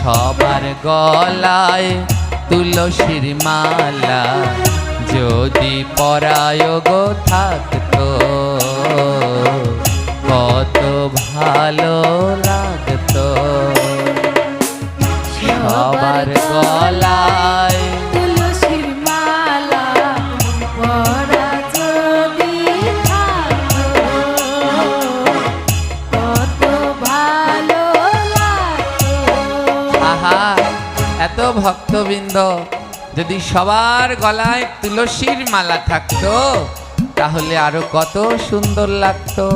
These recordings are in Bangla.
সবার গলায় তুলসীর মালা যদি পরায় গো থাকতো কত ভালো লাগতো। সবার গলায় তুলসীর মালা পরা যদি থাকতো কত ভালো লাগতো। আহা, এত ভক্তবৃন্দ যদি সবার গলায় তুলসীর মালা থাকতো তাহলে আরো কত সুন্দর লাগতো।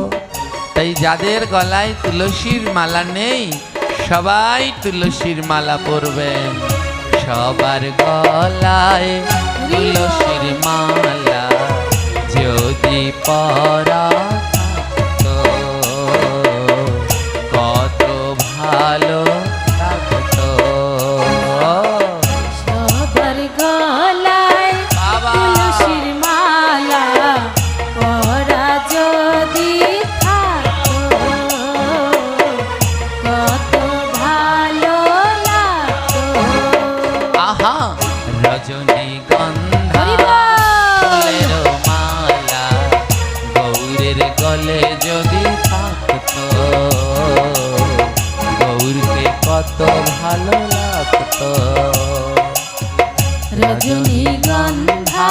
তাই যাদের গলায় তুলসীর মালা নেই সবাই তুলসীর মালা পরবেন। সবার গলায় তুলসীর মালা যদি পরা থাকতো কত ভালো লাগতো। সবার গলায় বাবা তুলসীর মালা পরা যদি থাকতো কত ভালো লাগতো। আহা, রজনীগন্ধা ফুলের মালা গৌরের গলে যদি থাকতো গৌরকে কত ভালো লাগতো। রজনীগন্ধা